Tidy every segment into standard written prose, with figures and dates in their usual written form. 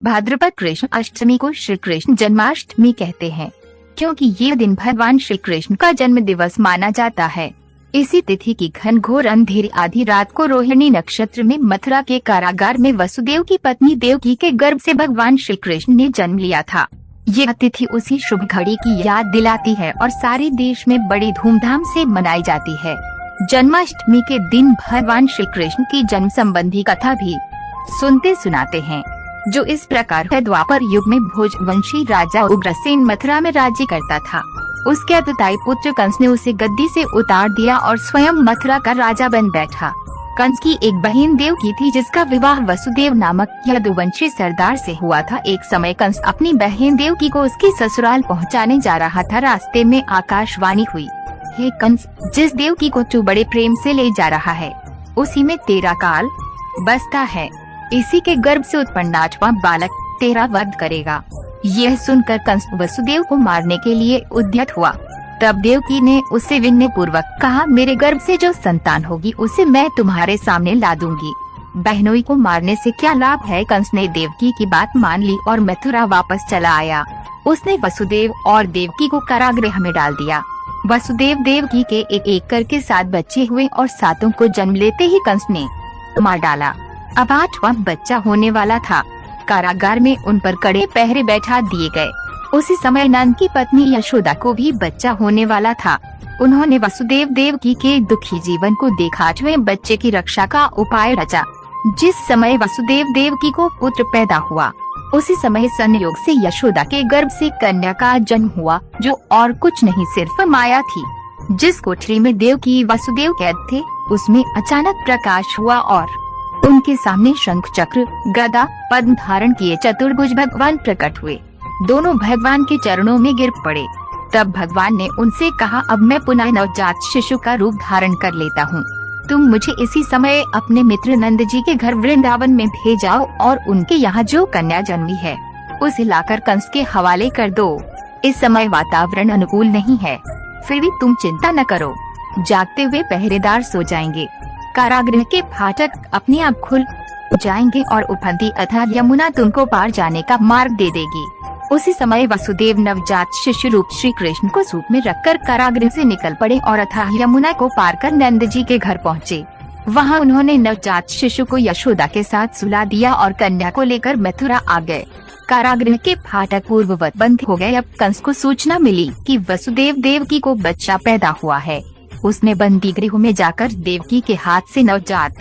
भाद्रपद कृष्ण अष्टमी को श्री कृष्ण जन्माष्टमी कहते हैं, क्योंकि ये दिन भगवान श्री कृष्ण का जन्म दिवस माना जाता है। इसी तिथि की घनघोर अंधेरी आधी रात को रोहिणी नक्षत्र में मथुरा के कारागार में वसुदेव की पत्नी देवकी के गर्भ से भगवान श्री कृष्ण ने जन्म लिया था। यह तिथि उसी शुभ घड़ी की याद दिलाती है और सारे देश में बड़ी धूमधाम से मनाई जाती है। जन्माष्टमी के दिन भगवान श्री कृष्ण की जन्म संबंधी कथा भी सुनते सुनाते हैं, जो इस प्रकार है। द्वापर युग में भोजवंशी राजा उग्रसेन मथुरा में राज्य करता था। उसके अतताई पुत्र कंस ने उसे गद्दी से उतार दिया और स्वयं मथुरा का राजा बन बैठा। कंस की एक बहन देवकी थी, जिसका विवाह वसुदेव नामक यदुवंशी सरदार से हुआ था। एक समय कंस अपनी बहन देवकी को उसकी ससुराल पहुंचाने जा रहा था। रास्ते में आकाशवाणी हुई, हे कंस, जिस देवकी को तू बड़े प्रेम से ले जा रहा है, उसी में तेरा काल बसता है। इसी के गर्भ से उत्पन्न 8वां बालक तेरा वध करेगा। यह सुनकर कंस वसुदेव को मारने के लिए उद्यत हुआ। तब देवकी ने उससे विनय पूर्वक कहा, मेरे गर्भ से जो संतान होगी उसे मैं तुम्हारे सामने ला दूंगी। बहनोई को मारने से क्या लाभ है। कंस ने देवकी की बात मान ली और मथुरा वापस चला आया। उसने वसुदेव और देवकी को कारागृह में डाल दिया। वसुदेव देवकी के एक एक करके 7 बच्चे हुए और 7 को जन्म लेते ही कंस ने मार डाला। अब 8वां बच्चा होने वाला था। कारागार में उन पर कड़े पहरे बैठा दिए गए। उसी समय नंद की पत्नी यशोदा को भी बच्चा होने वाला था। उन्होंने वसुदेव देवकी के दुखी जीवन को देखा 8वें बच्चे की रक्षा का उपाय रचा। जिस समय वसुदेव देवकी को पुत्र पैदा हुआ, उसी समय संयोग से यशोदा के गर्भ से कन्या का जन्म हुआ, जो और कुछ नहीं सिर्फ माया थी। जिस कोठरी में देवकी वसुदेव कैद थे, उसमें अचानक प्रकाश हुआ और उनके सामने शंख चक्र गदा पद्म धारण किए चतुर्भुज भगवान प्रकट हुए। दोनों भगवान के चरणों में गिर पड़े। तब भगवान ने उनसे कहा, अब मैं पुनः नवजात शिशु का रूप धारण कर लेता हूँ। तुम मुझे इसी समय अपने मित्र नंद जी के घर वृंदावन में भेजाओ और उनके यहाँ जो कन्या जन्मी है उसे लाकर कंस के हवाले कर दो। इस समय वातावरण अनुकूल नहीं है, फिर भी तुम चिंता न करो। जागते हुए पहरेदार सो जाएंगे। कारागृह के फाटक अपने आप खुल जाएंगे और उफनती अथवा यमुना तुमको पार जाने का मार्ग दे देगी। उसी समय वसुदेव नवजात शिशु रूप श्री कृष्ण को सूप में रखकर कारागृह से निकल पड़े और अथाह यमुना को पार कर नंद जी के घर पहुँचे। वहाँ उन्होंने नवजात शिशु को यशोदा के साथ सुला दिया और कन्या को लेकर मथुरा आ गए। कारागृह के फाटक पूर्ववत बंद हो गए। अब कंस को सूचना मिली कि वसुदेव देवकी को बच्चा पैदा हुआ है। उसने बंदी गृह में जाकर देवकी के हाथ से नवजात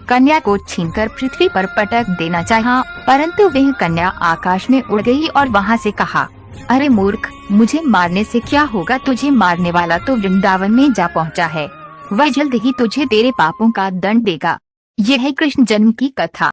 कन्या को छीनकर पृथ्वी पर पटक देना चाहा, परंतु वह कन्या आकाश में उड़ गई और वहां से कहा, अरे मूर्ख, मुझे मारने से क्या होगा। तुझे मारने वाला तो वृंदावन में जा पहुंचा है। वह जल्द ही तुझे तेरे पापों का दंड देगा। यह है कृष्ण जन्म की कथा।